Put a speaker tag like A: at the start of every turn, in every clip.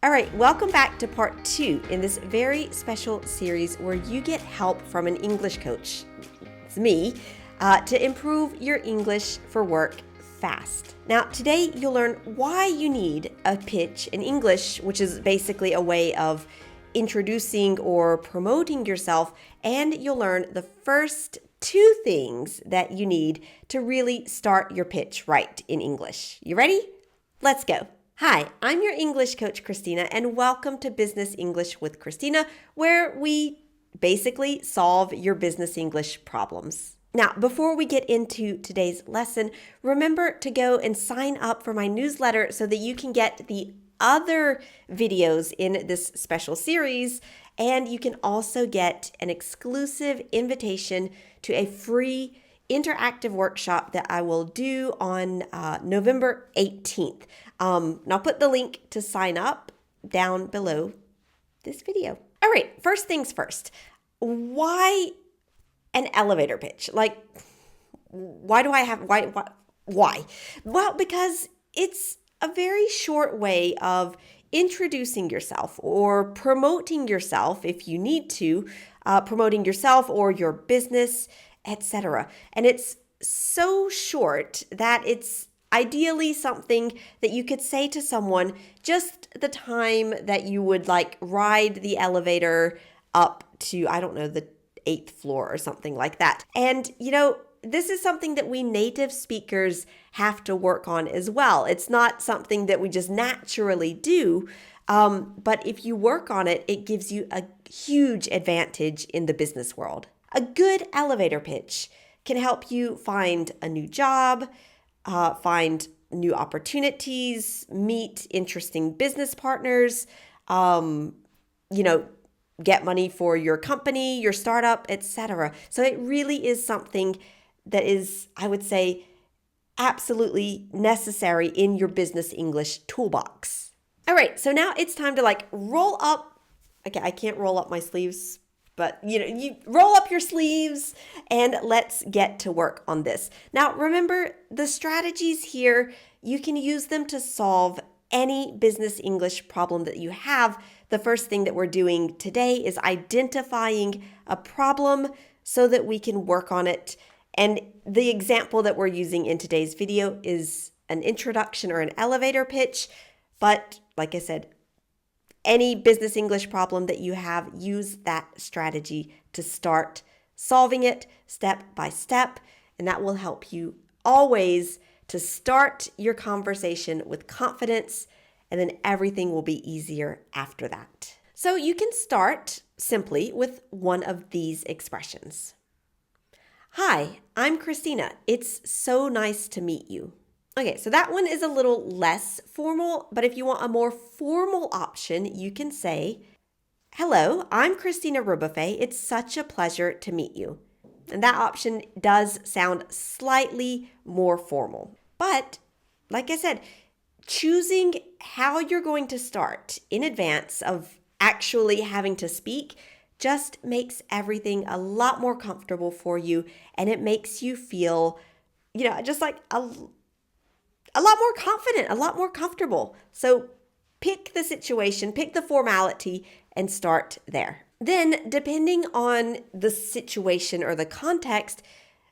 A: All right, welcome back to part 2 in this very special series where you get help from an English coach, it's me, to improve your English for work fast. Now, today you'll learn why you need a pitch in English, which is basically a way of introducing or promoting yourself, and you'll learn the first 2 things that you need to really start your pitch right in English. You ready? Let's go. Hi, I'm your English coach, Christina, and welcome to Business English with Christina, where we basically solve your business English problems. Now, before we get into today's lesson, remember to go and sign up for my newsletter so that you can get the other videos in this special series, and you can also get an exclusive invitation to a free interactive workshop that I will do on November 18th. And I'll put the link to sign up down below this video. All right, first things first. Why an elevator pitch? Like, why? Well, because it's a very short way of introducing yourself or promoting yourself if you need to, promoting yourself or your business, etc. And it's so short that it's ideally something that you could say to someone just the time that you would ride the elevator up to, I don't know, the 8th floor or something like that. And, this is something that we native speakers have to work on as well. It's not something that we just naturally do. But if you work on it, it gives you a huge advantage in the business world. A good elevator pitch can help you find a new job, find new opportunities, meet interesting business partners, get money for your company, your startup, etc. So it really is something that is, I would say, absolutely necessary in your business English toolbox. All right, so now it's time to roll up. Okay, I can't roll up my sleeves, but you roll up your sleeves and let's get to work on this. Now, remember the strategies here, you can use them to solve any business English problem that you have. The first thing that we're doing today is identifying a problem so that we can work on it. And the example that we're using in today's video is an introduction or an elevator pitch. But like I said, any business English problem that you have, use that strategy to start solving it step by step. And that will help you always to start your conversation with confidence, and then everything will be easier after that. So you can start simply with one of these expressions. Hi, I'm Christina. It's so nice to meet you. Okay, so that one is a little less formal, but if you want a more formal option, you can say, hello, I'm Christina Rubafe. It's such a pleasure to meet you. And that option does sound slightly more formal. But like I said, choosing how you're going to start in advance of actually having to speak just makes everything a lot more comfortable for you, and it makes you feel, just like a lot more confident, a lot more comfortable. So pick the situation, pick the formality, and start there. Then, depending on the situation or the context,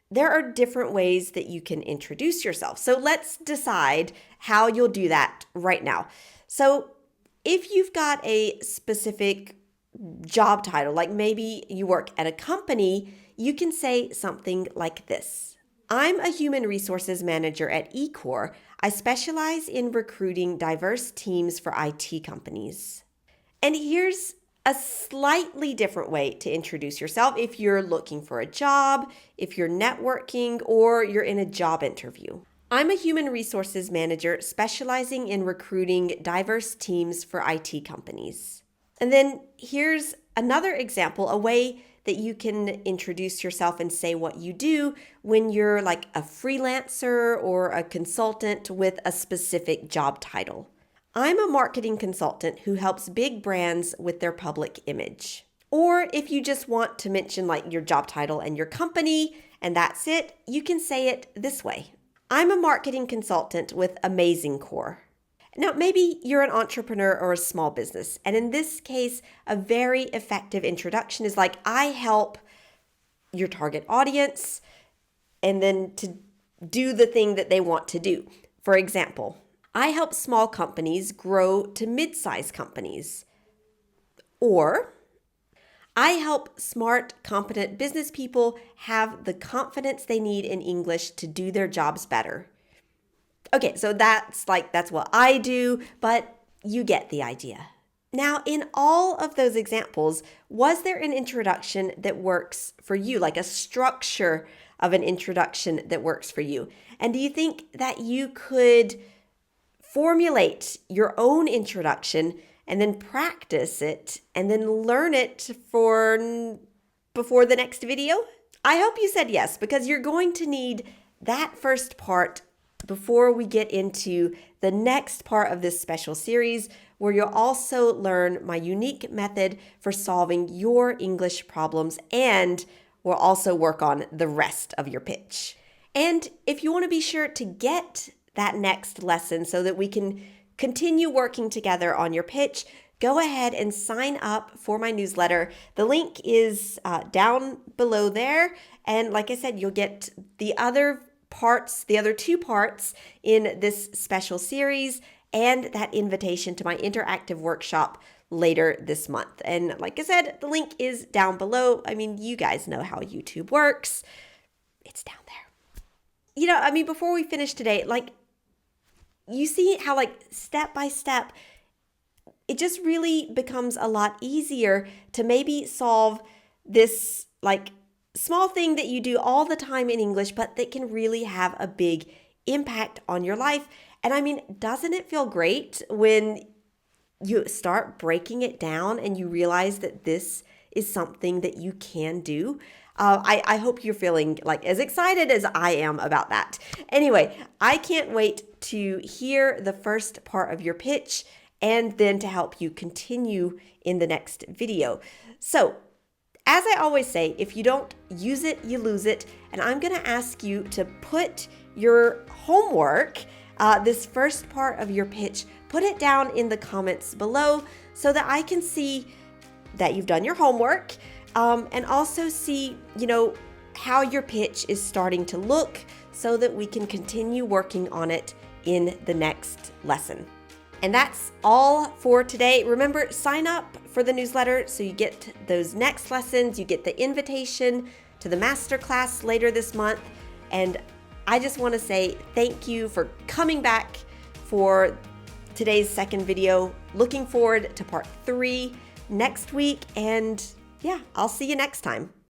A: there are different ways that you can introduce yourself. So let's decide how you'll do that right now. So if you've got a specific job title, like maybe you work at a company, you can say something like this. I'm a human resources manager at eCore. I specialize in recruiting diverse teams for IT companies. And here's a slightly different way to introduce yourself if you're looking for a job, if you're networking, or you're in a job interview. I'm a human resources manager specializing in recruiting diverse teams for IT companies. And then here's another example, a way that you can introduce yourself and say what you do when you're like a freelancer or a consultant with a specific job title. I'm a marketing consultant who helps big brands with their public image. Or if you just want to mention your job title and your company and that's it, you can say it this way. I'm a marketing consultant with Amazing Core. Now, maybe you're an entrepreneur or a small business, and in this case, a very effective introduction is like, I help your target audience, and then to do the thing that they want to do. For example, I help small companies grow to mid-sized companies. Or, I help smart, competent business people have the confidence they need in English to do their jobs better. Okay, so that's what I do, but you get the idea. Now, in all of those examples, was there an introduction that works for you, like a structure of an introduction that works for you? And do you think that you could formulate your own introduction and then practice it and then learn it before the next video? I hope you said yes, because you're going to need that first part before we get into the next part of this special series, where you'll also learn my unique method for solving your English problems, and we'll also work on the rest of your pitch. And if you want to be sure to get that next lesson so that we can continue working together on your pitch, go ahead and sign up for my newsletter. The link is down below there. And like I said, you'll get the other two parts in this special series and that invitation to my interactive workshop later this month. And like I said, the link is down below. I mean, you guys know how YouTube works. It's down there. Before we finish today, you see how step by step, it just really becomes a lot easier to maybe solve this small thing that you do all the time in English, but that can really have a big impact on your life. And doesn't it feel great when you start breaking it down and you realize that this is something that you can do? I hope you're feeling as excited as I am about that. Anyway, I can't wait to hear the first part of your pitch and then to help you continue in the next video. So, as I always say, if you don't use it, you lose it. And I'm going to ask you to put your homework, this first part of your pitch, put it down in the comments below so that I can see that you've done your homework, and also see, how your pitch is starting to look so that we can continue working on it in the next lesson. And that's all for today. Remember, sign up for the newsletter so you get those next lessons. You get the invitation to the masterclass later this month. And I just want to say thank you for coming back for today's second video. Looking forward to part 3 next week. And yeah, I'll see you next time.